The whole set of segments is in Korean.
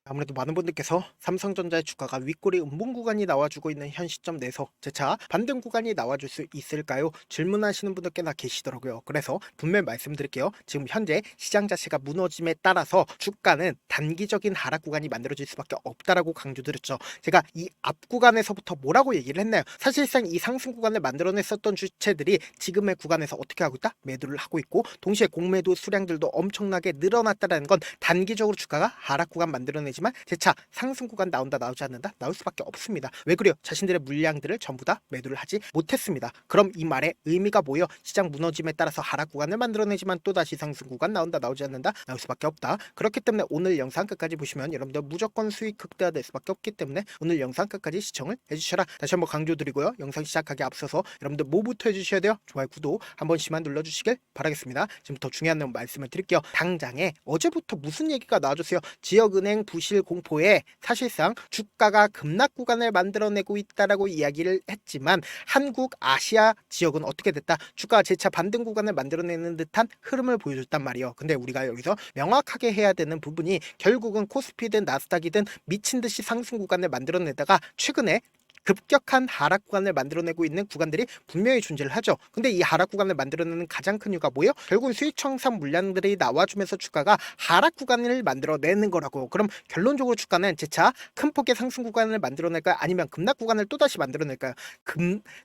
아무래도 많은 분들께서 삼성전자의 주가가 윗꼬리 음봉 구간이 나와주고 있는 현 시점 내에서 재차 반등 구간이 나와줄 수 있을까요? 질문하시는 분들 꽤나 계시더라고요. 그래서 분명히 말씀드릴게요. 지금 현재 시장 자체가 무너짐에 따라서 주가는 단기적인 하락 구간이 만들어질 수밖에 없다라고 강조드렸죠. 제가 이 앞 구간에서부터 뭐라고 얘기를 했나요? 사실상 이 상승 구간을 만들어냈었던 주체들이 지금의 구간에서 어떻게 하고 있다? 매도를 하고 있고, 동시에 공매도 수량들도 엄청나게 늘어났다는 건 단기적으로 주가가 하락 구간 만들어내지만 재차 상승 구간 나온다 나오지 않는다 나올 수밖에 없습니다. 왜 그래요? 자신들의 물량들을 전부 다 매도를 하지 못했습니다. 그럼 이 말의 의미가 뭐예요? 시장 무너짐에 따라서 하락 구간을 만들어내지만 또다시 상승 구간 나온다 나오지 않는다 나올 수밖에 없다. 그렇기 때문에 오늘 영상 끝까지 보시면 여러분들 무조건 수익 극대화될 수밖에 없기 때문에 오늘 영상 끝까지 시청을 해주셔라. 다시 한번 강조드리고요. 영상 시작하기 앞서서 여러분들 뭐부터 해주셔야 돼요? 좋아요, 구독 한 번씩만 눌러주시길 바라겠습니다. 지금부터 중요한 내용 말씀을 드릴게요. 당장에 어제부터 무슨 얘기가 나와줬어요? 지역은행 부실 공포에 사실상 주가가 급락 구간을 만들어내고 있다라고 이야기를 했지만 한국 아시아 지역은 어떻게 됐다? 주가가 재차 반등 구간을 만들어내는 듯한 흐름을 보여줬단 말이에요. 근데 우리가 여기서 명확하게 해야 되는 부분이 결국은 코스피든 나스닥이든 미친 듯이 상승 구간을 만들어내다가 최근에 급격한 하락 구간을 만들어내고 있는 구간들이 분명히 존재를 하죠. 근데 이 하락 구간을 만들어내는 가장 큰 이유가 뭐예요? 결국은 수익 청산 물량들이 나와주면서 주가가 하락 구간을 만들어내는 거라고. 그럼 결론적으로 주가는 재차 큰 폭의 상승 구간을 만들어낼까요? 아니면 급락 구간을 또다시 만들어낼까요?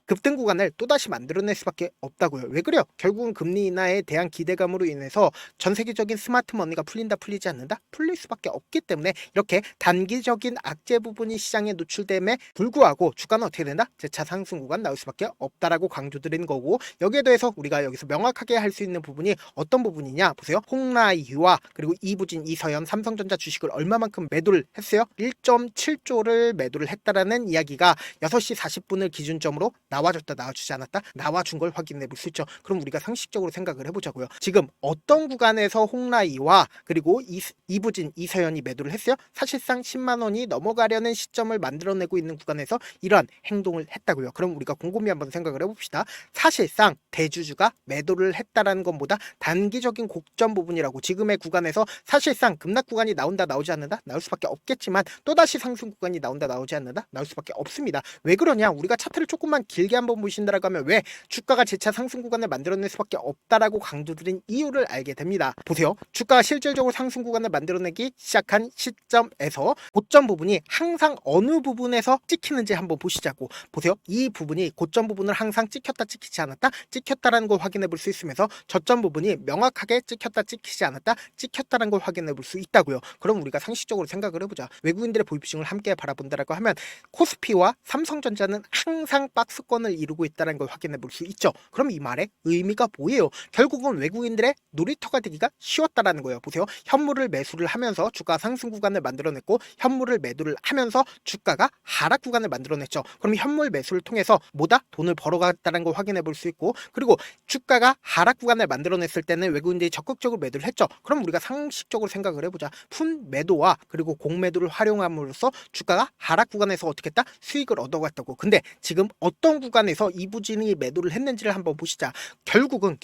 급등 구간을 또다시 만들어낼 수밖에 없다고요. 왜 그래요? 결국은 금리 인하에 대한 기대감으로 인해서 전 세계적인 스마트 머니가 풀린다 풀리지 않는다? 풀릴 수밖에 없기 때문에 이렇게 단기적인 악재 부분이 시장에 노출됨에 불구하고 주가는 어떻게 된다? 재차 상승 구간 나올 수밖에 없다라고 강조드린 거고, 여기에 대해서 우리가 여기서 명확하게 할 수 있는 부분이 어떤 부분이냐 보세요. 홍라이와 그리고 이부진, 이서현, 삼성전자 주식을 얼마만큼 매도를 했어요? 1.7조를 매도를 했다라는 이야기가 6시 40분을 기준점으로 나와줬다 나와주지 않았다 나와준 걸 확인해 볼 수 있죠. 그럼 우리가 상식적으로 생각을 해보자고요. 지금 어떤 구간에서 홍라이와 그리고 이부진, 이서현이 매도를 했어요? 사실상 10만 원이 넘어가려는 시점을 만들어내고 있는 구간에서 이러한 행동을 했다고요. 그럼 우리가 곰곰이 한번 생각을 해봅시다. 사실상 대주주가 매도를 했다라는 것보다 단기적인 곡점 부분이라고. 지금의 구간에서 사실상 급락 구간이 나온다 나오지 않는다 나올 수밖에 없겠지만 또다시 상승 구간이 나온다 나오지 않는다 나올 수밖에 없습니다. 왜 그러냐? 우리가 차트를 조금만 길게 한번 보신다라고 하면 왜 주가가 재차 상승 구간을 만들어낼 수밖에 없다라고 강조드린 이유를 알게 됩니다. 보세요. 주가가 실질적으로 상승 구간을 만들어내기 시작한 시점에서 고점 부분이 항상 어느 부분에서 찍히는지 한번 보시자고. 보세요. 이 부분이 고점 부분을 항상 찍혔다 찍히지 않았다 찍혔다라는 걸 확인해 볼 수 있으면서 저점 부분이 명확하게 찍혔다 찍히지 않았다 찍혔다라는 걸 확인해 볼 수 있다고요. 그럼 우리가 상식적으로 생각을 해보자. 외국인들의 보입층을 함께 바라본다라고 하면 코스피와 삼성전자는 항상 박스권을 이루고 있다는 걸 확인해 볼 수 있죠. 그럼 이 말의 의미가 뭐예요? 결국은 외국인들의 놀이터가 되기가 쉬웠다라는 거예요. 보세요. 현물을 매수를 하면서 주가 상승 구간을 만들어냈고, 현물을 매도를 하면서 주가가 하락 구간을 만들어냈죠. 그럼 현물 매수를 통해서 뭐다? 돈을 벌어갔다는 걸 확인해 볼 수 있고, 그리고 주가가 하락 구간을 만들어냈을 때는 외국인들이 적극적으로 매도를 했죠. 그럼 우리가 상식적으로 생각을 해보자. 푼 매도와 그리고 공매도를 활용함으로써 주가가 하락 구간에서 어떻게 했다? 수익을 얻어갔다고. 근데 지금 어떤 구간에서 이부진이 매도를 했는지를 한번 보시자. 결국은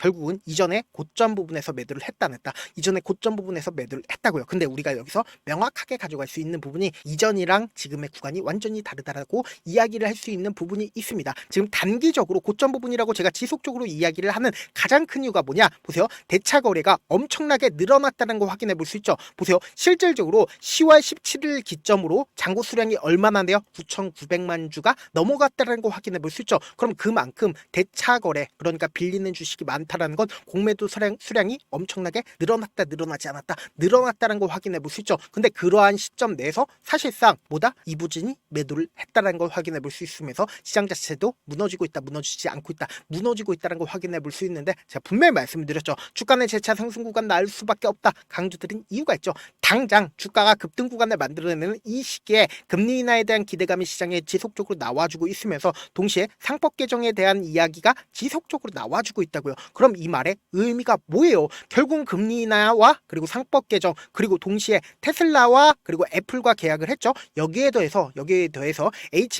이전에 고점 부분에서 매도를 했다 안 했다? 이전에 고점 부분에서 매도를 했다고요. 근데 우리가 여기서 명확하게 가져갈 수 있는 부분이 이전이랑 지금의 구간이 완전히 다르다라고 이야기를 할 수 있는 부분이 있습니다. 지금 단기적으로 고점 부분이라고 제가 지속적으로 이야기를 하는 가장 큰 이유가 뭐냐? 보세요. 대차 거래가 엄청나게 늘어났다는 거 확인해 볼 수 있죠. 보세요. 실질적으로 10월 17일 기점으로 잔고 수량이 얼마나 돼요? 9,900만 주가 넘어갔다는 거 확인해 볼 수 있죠. 그럼 그만큼 대차 거래, 그러니까 빌리는 주식이 많다라는 건 공매도 수량이 엄청나게 늘어나지 않았다 늘어났다는 거 확인해 볼 수 있죠. 근데 그러한 시점 내에서 사실상 뭐다? 이부진이 매도를 했다는 걸 확인해 볼 수 있으면서 시장 자체도 무너지고 있다 무너지지 않고 있다 무너지고 있다는 걸 확인해 볼 수 있는데, 제가 분명히 말씀드렸죠. 주가는 재차 상승 구간 나올 수밖에 없다 강조드린 이유가 있죠. 당장 주가가 급등 구간을 만들어내는 이 시기에 금리 인하에 대한 기대감이 시장에 지속적으로 나와주고 있으면서 동시에 상법 개정에 대한 이야기가 지속적으로 나와주고 있다고요. 그럼 이 말의 의미가 뭐예요? 결국은 금리 인하와 그리고 상법 개정, 그리고 동시에 테슬라와 그리고 애플과 계약을 했죠. 여기에 더해서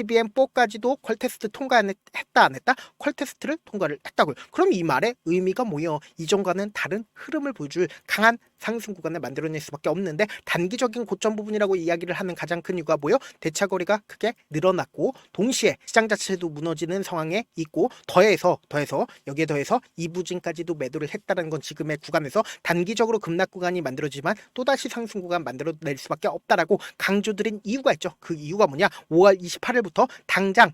HBM4까지도 퀄 테스트 통과했다 안 했다? 퀄 테스트를 통과를 했다고요. 그럼 이 말의 의미가 뭐예요? 이전과는 다른 흐름을 보여줄 강한 상승 구간을 만들어낼 수밖에 없는데, 단기적인 고점 부분이라고 이야기를 하는 가장 큰 이유가 뭐예요? 대차거리가 크게 늘어났고 동시에 시장 자체도 무너지는 상황에 있고, 더해서 여기에 더해서 이부진까지도 매도를 했다는 건 지금의 구간에서 단기적으로 급락 구간이 만들어지만 또다시 상승 구간 만들어낼 수밖에 없다라고 강조드린 이유가 있죠. 그 이유가 뭐냐? 5월 28일부터 당장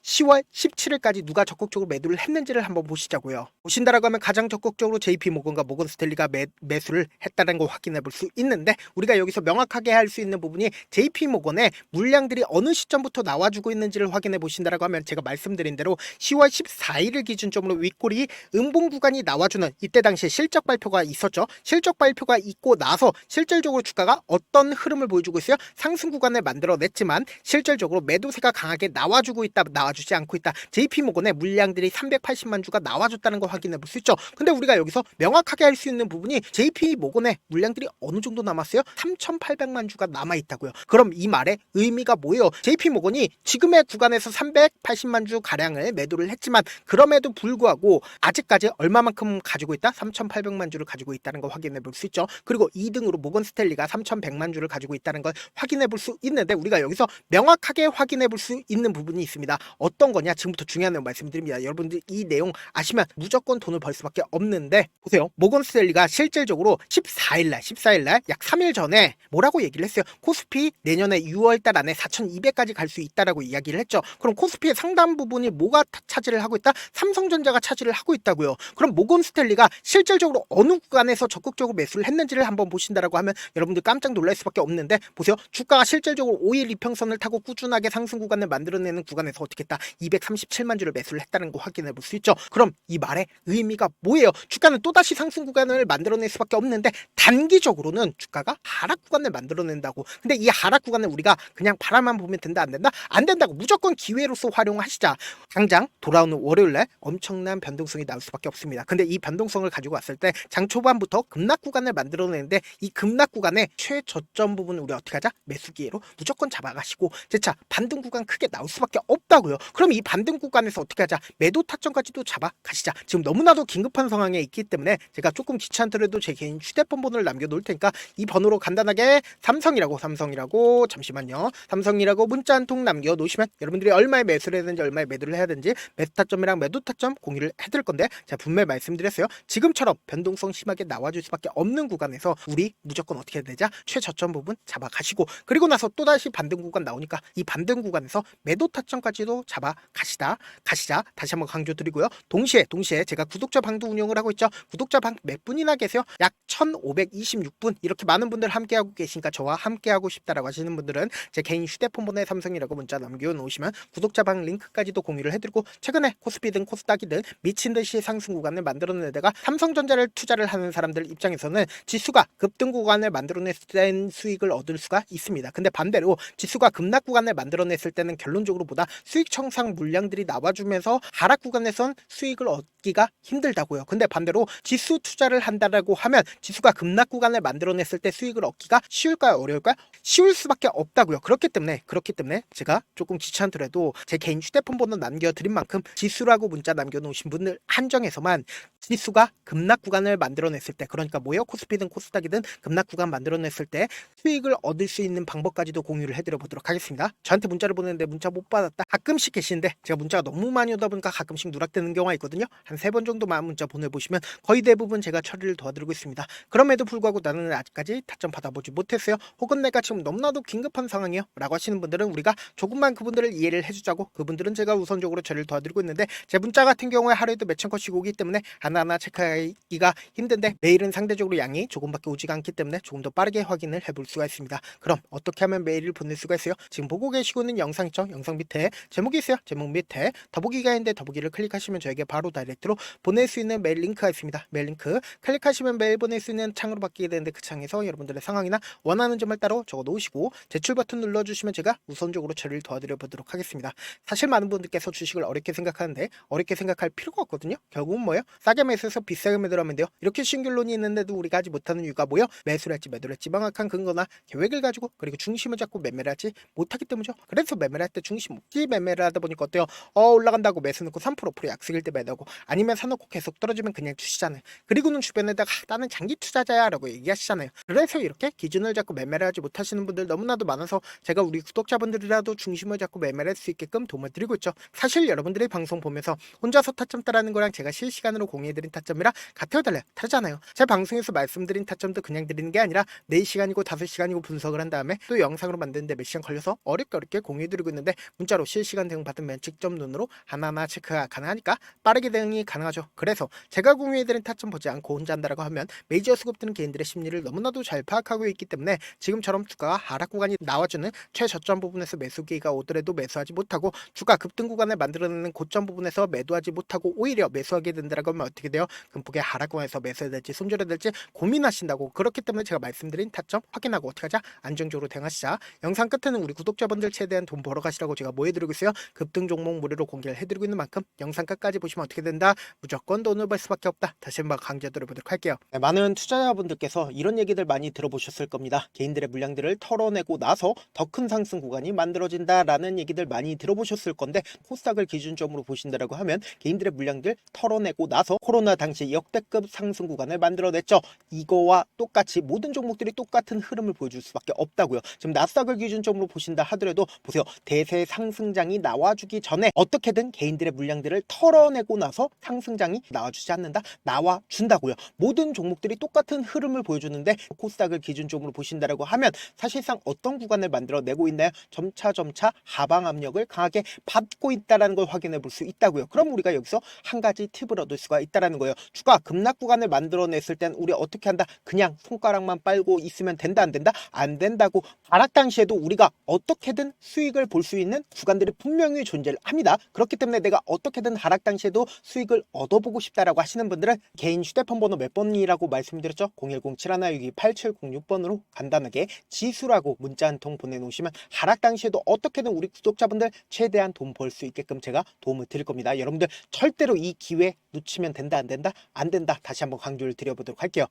10월 17일까지 누가 적극적으로 매도를 했는지를 한번 보시자고요. 보신다라고 하면 가장 적극적으로 JP모건과 모건스탠리가 매수를 했다는 거 확인해 볼 수 있는데, 우리가 여기서 명확하게 할 수 있는 부분이 JP모건의 물량들이 어느 시점부터 나와주고 있는지를 확인해 보신다라고 하면, 제가 말씀드린 대로 10월 14일을 기준점으로 윗꼬리 음봉 구간이 나와주는, 이때 당시에 실적 발표가 있었죠. 실적 발표가 있고 나서 실질적으로 주가가 어떤 흐름을 보여주고 있어요? 상승 구간을 만들어냈지만 실질적으로 매도세가 강하게 나와주고 있다, 나와주지 않고 있다. JP모건의 물량들이 380만 주가 나와줬다는 걸 확인해 볼 수 있죠. 근데 우리가 여기서 명확하게 할 수 있는 부분이 JP모건의 물량들이 어느 정도 남았어요? 3,800만 주가 남아있다고요. 그럼 이 말의 의미가 뭐예요? JP모건이 지금의 구간에서 380만 주 가량을 매도를 했지만 그럼에도 불구하고 아직까지 얼마만큼 가지고 있다? 3,800만 주를 가지고 있다는 걸 확인해 볼 수 있죠. 그리고 2등으로 모건스탠리가 3,100만 주를 가지고 있다는 걸 확인해 볼 수 있는데, 우리가 여기서 명확하게 확인해 볼 수 있는 부분이 있습니다. 어떤 거냐? 지금부터 중요한 내용 말씀드립니다. 여러분들 이 내용 아시면 무조건 돈을 벌 수밖에 없는데, 보세요. 모건스탠리가 실질적으로 14일날 약 3일 전에 뭐라고 얘기를 했어요? 코스피 내년에 6월달 안에 4,200까지 갈 수 있다라고 이야기를 했죠. 그럼 코스피의 상당 부분이 뭐가 차지를 하고 있다? 삼성전자가 차지를 하고 있다고요. 그럼 모건스탠리가 실질적으로 어느 구간에서 적극적으로 매수를 했는지를 한번 보신다라고 하면 여러분들 깜짝 놀랄 수밖에 없는데, 보세요. 주가가 실질적으로 5일 이평선을 타고 꾸준하게 상승 구간을 만들어내는 구간에서 어떻게 했다? 237만 주를 매수를 했다는 거 확인해 볼 수 있죠. 그럼 이 말의 의미가 뭐예요? 주가는 또다시 상승 구간을 만들어낼 수밖에 없는데 단기적으로는 주가가 하락 구간을 만들어낸다고. 근데 이 하락 구간을 우리가 그냥 바라만 보면 된다 안 된다? 안 된다고. 무조건 기회로서 활용하시자. 당장 돌아오는 월요일날 엄청난 변동성이 나올 수밖에 없습니다. 근데 이 변동성을 가지고 왔을 때 장 초반부터 급락 구간을 만들어내는데, 이 급락 구간의 최저점 부분을 우리 어떻게 하자? 매수 기회로 무조건 잡아가시고, 제차 반등 구간 크게 나올 수밖에 없다고요. 그럼 이 반등 구간에서 어떻게 하자? 매도 타점까지도 잡아가시자. 지금 너무나도 긴급한 상황에 있기 때문에 제가 조금 귀찮더라도 제 개인 휴대폰 번호를 남겨놓을 테니까 이 번호로 간단하게 삼성이라고 잠시만요. 삼성이라고 문자 한 통 남겨놓으시면 여러분들이 얼마에 매수를 해야 되는지 얼마에 매도를 해야 되는지 매수 타점이랑 매도 타점 공유를 해드릴 건데, 제가 분명히 말씀드렸어요. 지금처럼 변동성 심하게 나와줄 수밖에 없는 구간에서 우리 무조건 어떻게 해야 되자? 최저점 부분 잡아가시고, 그리고 나서 또다시 반등 구간 나오니까 이 반등 구간에서 매도 타점까지도 가시자. 다시 한번 강조드리고요. 동시에 제가 구독자 방도 운영을 하고 있죠. 구독자 방 몇 분이나 계세요? 약 1,526분. 이렇게 많은 분들 함께하고 계시니까 저와 함께하고 싶다라고 하시는 분들은 제 개인 휴대폰 번호에 삼성이라고 문자 남겨놓으시면 구독자 방 링크까지도 공유를 해드리고, 최근에 코스피든 코스닥이든 미친듯이 상승 구간을 만들어내다가 삼성전자를 투자를 하는 사람들 입장에서는 지수가 급등 구간을 만들어냈을 땐 수익을 얻을 수가 있습니다. 근데 반대로 지수가 급락 구간을 만들어냈을 때는 결론적으로 보다 수익 청산 물량들이 나와주면서 하락 구간에선 수익을 얻기가 힘들다고요. 근데 반대로 지수 투자를 한다라고 하면 지수가 급락 구간을 만들어냈을 때 수익을 얻기가 쉬울까요? 어려울까요? 쉬울 수밖에 없다고요. 그렇기 때문에 제가 조금 귀찮더라도 제 개인 휴대폰 번호 남겨드린 만큼 지수라고 문자 남겨놓으신 분들 한정해서만 지수가 급락 구간을 만들어냈을 때, 그러니까 뭐예요? 코스피든 코스닥이든 급락 구간 만들어냈을 때 수익을 얻을 수 있는 방법까지도 공유를 해드려 보도록 하겠습니다. 저한테 문자를 보내는데 문자 못 받았다 가끔씩 계시는데, 제가 문자가 너무 많이 오다 보니까 가끔씩 누락되는 경우가 있거든요. 한 3번 정도만 문자 보내보시면 거의 대부분 제가 처리를 도와드리고 있습니다. 그럼에도 불구하고 나는 아직까지 타점 받아보지 못했어요, 혹은 내가 지금 너무나도 긴급한 상황이에요 라고 하시는 분들은 우리가 조금만 그분들을 이해를 해주자고, 그분들은 제가 우선적으로 처리를 도와드리고 있는데, 제 문자 같은 경우에 하루에도 몇천 건씩 오기 때문에 하나하나 체크하기가 힘든데, 메일은 상대적으로 양이 조금밖에 오지가 않기 때문에 조금 더 빠르게 확인을 해볼 수가 있습니다. 그럼 어떻게 하면 메일을 보낼 수가 있어요? 지금 보고 계시고 있는 영상 있죠? 영상 밑에 제목이 있어요. 제목 밑에 더보기가 있는데 더보기를 클릭하시면 저에게 바로 다이렉트로 보낼 수 있는 메일 링크가 있습니다. 메일 링크 클릭하시면 메일 보낼 수 있는 창으로 바뀌게 되는데, 그 창에서 여러분들의 상황이나 원하는 점을 따로 적어 놓으시고 제출 버튼 눌러주시면 제가 우선적으로 처리를 도와드려 보도록 하겠습니다. 사실 많은 분들께서 주식을 어렵게 생각하는데 어렵게 생각할 필요가 없거든요. 결국은 뭐예요? 싸게 매수해서 비싸게 매도하면 돼요. 이렇게 신결론이 있는데도 우리가 하지 못하는 이유가 뭐예요? 매수를 할지 매도를 할지 명확한 근거나 계획을 가지고, 그리고 중심을 잡고 매매를 하지 못하기 때문이죠. 그래서 매매를 할 때 중심 없이 매매를 하다 보니까 어때요? 올라간다고 매수 넣고 3% 프로 약속일 때 매도하고 아니면 사놓고 계속 떨어지면 그냥 투시잖아요. 그리고는 주변에다가 나는 장기 투자자야 라고 얘기하시잖아요. 그래서 이렇게 기준을 잡고 매매를 하지 못하시는 분들 너무나도 많아서 제가 우리 구독자분들이라도 중심을 잡고 매매를 할 수 있게끔 도움을 드리고 있죠. 사실 여러분들이 방송 보면서 혼자서 타점 따라는 거랑 제가 실시간으로 공유해드린 타점이랑 같아요 달라요? 다르잖아요. 제 방송에서 말씀드린 타점도 그냥 드리는 게 아니라 4시간이고 5시간이고 분석을 한 다음에 또 영상으로 만드는데 몇 시간 걸려서 어렵게 공유해드리고 있는데 문자로 실시간 대응 받으면 직접 눈으로 하나하나 체크가 가능하니까 빠르게 대응이 가능하죠. 그래서 제가 공유해드린 타점 보지 않고 혼자 한다라고 하면 메이저 수급드는 개인들의 심리를 너무나도 잘 파악하고 있기 때문에 지금처럼 주가가 하락 구간이 나와주는 최저점 부분에서 매수 기회가 오더라도 매수하지 못하고 주가 급등 구간을 만들어내는 고점 부분에서 매도하지 못하고 오히려 매수하게 된다라고 하면 어떻게 돼요? 금폭의 하락 구간에서 매수해야 될지 손절해야 될지 고민하신다고. 그렇기 때문에 제가 말씀드린 타점 확인하고 어떻게 하자? 안정적으로 대응하시자. 영상 끝에는 우리 구독자분들 최대한 돈 벌어 가시라고 제가 뭐 해드리고 있어요? 급등 종목 무료로 공개를 해드리고 있는 만큼 영상 끝까지 보시면 어떻게 된다? 무조건 돈을 벌 수밖에 없다. 다시 한번 강조 드려보도록 할게요. 네, 많은 투자자분들께서 이런 얘기들 많이 들어보셨을 겁니다. 개인들의 물량들을 털어내고 나서 더 큰 상승 구간이 만들어진다라는 얘기들 많이 들어보셨을 건데 코스닥을 기준점으로 보신다라고 하면 개인들의 물량들 털어내고 나서 코로나 당시 역대급 상승 구간을 만들어냈죠. 이거와 똑같이 모든 종목들이 똑같은 흐름을 보여줄 수밖에 없다고요. 지금 나스닥을 기준점으로 보신다 하더라도 보세요. 대세 상승장이 나와주기 전에 어떻게든 개인들의 물량들을 털어내고 나서 상승장이 나와주지 않는다? 나와준다고요. 모든 종목들이 똑같은 흐름을 보여주는데 코스닥을 기준점으로 보신다라고 하면 사실상 어떤 구간을 만들어내고 있나요? 점차 하방 압력을 강하게 받고 있다는 걸 확인해 볼 수 있다고요. 그럼 우리가 여기서 한 가지 팁을 얻을 수가 있다는 거예요. 주가 급락 구간을 만들어냈을 땐 우리 어떻게 한다? 그냥 손가락만 빨고 있으면 된다 안 된다? 안 된다고. 하락 당시에도 우리가 어떻게든 수익을 볼 수 있는 구간들이 분명히 존재를 합니다. 그렇기 때문에 내가 어떻게든 하락 당시에도 수익을 얻어보고 싶다라고 하시는 분들은 개인 휴대폰 번호 몇 번이라고 말씀드렸죠? 010-7162-8706번으로 간단하게 지수라고 문자 한 통 보내놓으시면 하락 당시에도 어떻게든 우리 구독자분들 최대한 돈 벌 수 있게끔 제가 도움을 드릴 겁니다. 여러분들 절대로 이 기회 놓치면 된다 안 된다? 안 된다. 다시 한번 강조를 드려보도록 할게요.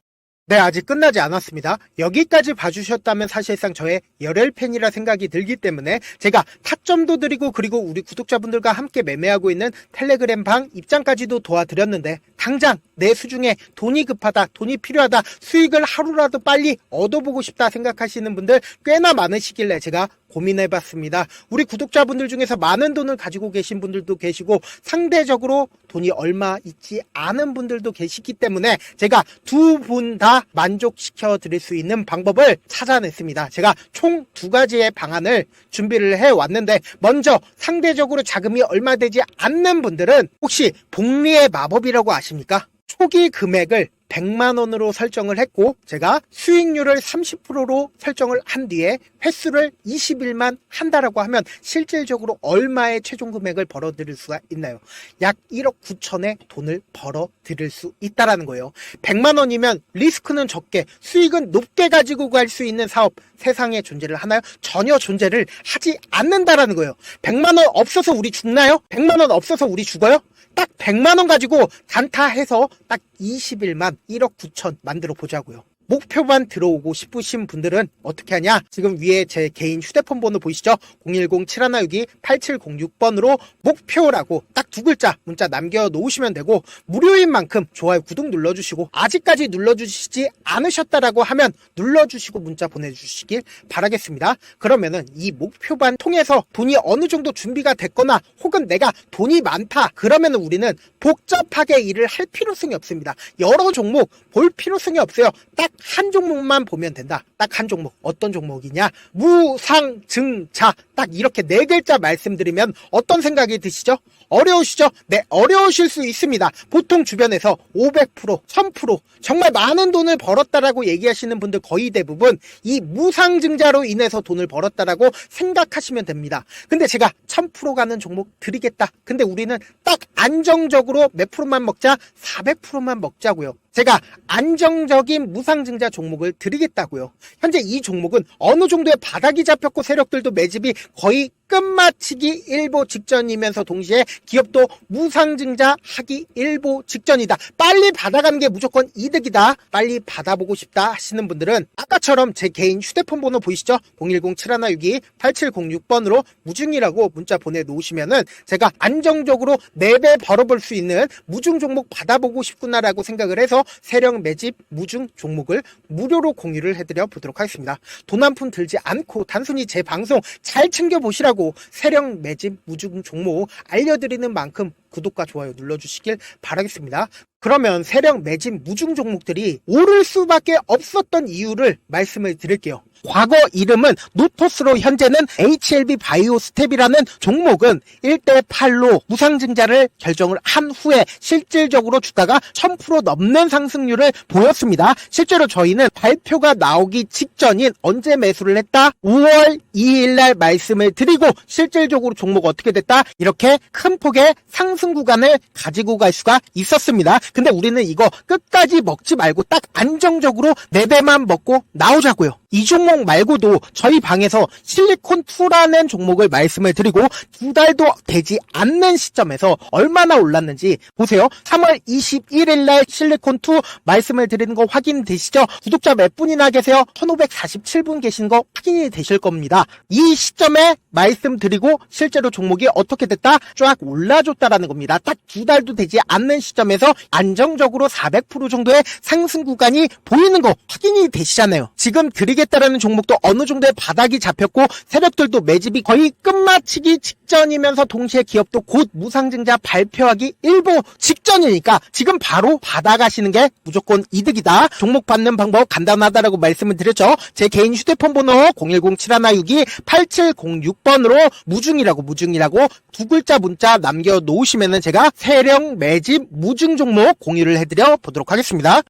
네, 아직 끝나지 않았습니다. 여기까지 봐주셨다면 사실상 저의 열혈 팬이라 생각이 들기 때문에 제가 타점도 드리고 그리고 우리 구독자분들과 함께 매매하고 있는 텔레그램 방 입장까지도 도와드렸는데 당장 내 수중에 돈이 급하다, 돈이 필요하다, 수익을 하루라도 빨리 얻어보고 싶다 생각하시는 분들 꽤나 많으시길래 제가 고민해봤습니다. 우리 구독자분들 중에서 많은 돈을 가지고 계신 분들도 계시고 상대적으로 돈이 얼마 있지 않은 분들도 계시기 때문에 제가 두 분 다 만족시켜 드릴 수 있는 방법을 찾아냈습니다. 제가 총 2가지의 방안을 준비를 해왔는데 먼저 상대적으로 자금이 얼마 되지 않는 분들은 혹시 복리의 마법이라고 아십니까? 초기 금액을 100만원으로 설정을 했고 제가 수익률을 30%로 설정을 한 뒤에 횟수를 20일만 한다라고 하면 실질적으로 얼마의 최종 금액을 벌어들일 수가 있나요? 약 1억 9천의 돈을 벌어들일 수 있다라는 거예요. 100만원이면 리스크는 적게 수익은 높게 가지고 갈 수 있는 사업 세상에 존재를 하나요? 전혀 존재를 하지 않는다라는 거예요. 100만원 없어서 우리 죽나요? 100만원 없어서 우리 죽어요? 딱 100만원 가지고 단타해서 딱 20일만 1억 9천 만들어 보자고요. 목표만 들어오고 싶으신 분들은 어떻게 하냐? 지금 위에 제 개인 휴대폰 번호 보이시죠? 010-7162-8706번으로 목표라고 딱 2글자 문자 남겨놓으시면 되고 무료인 만큼 좋아요, 구독 눌러주시고 아직까지 눌러주시지 않으셨다라고 하면 눌러주시고 문자 보내주시길 바라겠습니다. 그러면은 이 목표반 통해서 돈이 어느 정도 준비가 됐거나 혹은 내가 돈이 많다 그러면은 우리는 복잡하게 일을 할 필요성이 없습니다. 여러 종목 볼 필요성이 없어요. 딱 한 종목만 보면 된다. 딱 한 종목. 어떤 종목이냐? 무상증자. 딱 이렇게 4글자 말씀드리면 어떤 생각이 드시죠? 어려우시죠? 네, 어려우실 수 있습니다. 보통 주변에서 500%, 1000% 정말 많은 돈을 벌었다라고 얘기하시는 분들 거의 대부분 이 무상증자로 인해서 돈을 벌었다라고 생각하시면 됩니다. 근데 제가 1000% 가는 종목 드리겠다. 근데 우리는 딱 안정적으로 몇 프로만 먹자? 400%만 먹자고요. 제가 안정적인 무상증자 종목을 드리겠다고요. 현재 이 종목은 어느 정도의 바닥이 잡혔고 세력들도 매집이 거의 끝마치기 일보 직전이면서 동시에 기업도 무상증자 하기 일보 직전이다. 빨리 받아가는 게 무조건 이득이다. 빨리 받아보고 싶다 하시는 분들은 아까처럼 제 개인 휴대폰 번호 보이시죠? 010-7162-8706번으로 무중이라고 문자 보내놓으시면은 제가 안정적으로 4배 벌어볼 수 있는 무중 종목 받아보고 싶구나라고 생각을 해서 세력 매집 무중 종목을 무료로 공유를 해드려 보도록 하겠습니다. 돈 한 푼 들지 않고 단순히 제 방송 잘 챙겨보시라고 세력 매집 무중 종목 알려드리는 만큼 구독과 좋아요 눌러주시길 바라겠습니다. 그러면 세력 매집 무중 종목들이 오를 수밖에 없었던 이유를 말씀을 드릴게요. 과거 이름은 노토스로 현재는 HLB 바이오스텝이라는 종목은 1대8로 무상증자를 결정을 한 후에 실질적으로 주가가 1000% 넘는 상승률을 보였습니다. 실제로 저희는 발표가 나오기 직전인 언제 매수를 했다? 5월 2일 날 말씀을 드리고 실질적으로 종목 어떻게 됐다? 이렇게 큰 폭의 상승 구간을 가지고 갈 수가 있었습니다. 근데 우리는 이거 끝까지 먹지 말고 딱 안정적으로 4배만 먹고 나오자고요. 이 종목 말고도 저희 방에서 실리콘2라는 종목을 말씀을 드리고 2달도 되지 않는 시점에서 얼마나 올랐는지 보세요. 3월 21일 날 실리콘2 말씀을 드리는 거 확인되시죠? 구독자 몇 분이나 계세요? 1547분 계신 거 확인이 되실 겁니다. 이 시점에 말씀드리고 실제로 종목이 어떻게 됐다? 쫙 올라줬다라는 겁니다. 딱 2달도 되지 않는 시점에서 안정적으로 400% 정도의 상승 구간이 보이는 거 확인이 되시잖아요. 지금 드리겠다라는 종목도 어느 정도의 바닥이 잡혔고 세력들도 매집이 거의 끝마치기 직전이면서 동시에 기업도 곧 무상증자 발표하기 일보 직전이니까 지금 바로 받아가시는 게 무조건 이득이다. 종목 받는 방법 간단하다라고 말씀을 드렸죠. 제 개인 휴대폰 번호 010-7162-8706번으로 무중이라고 두 글자 문자 남겨놓으시면은 제가 세력 매집 무중 종목 공유를 해드려 보도록 하겠습니다.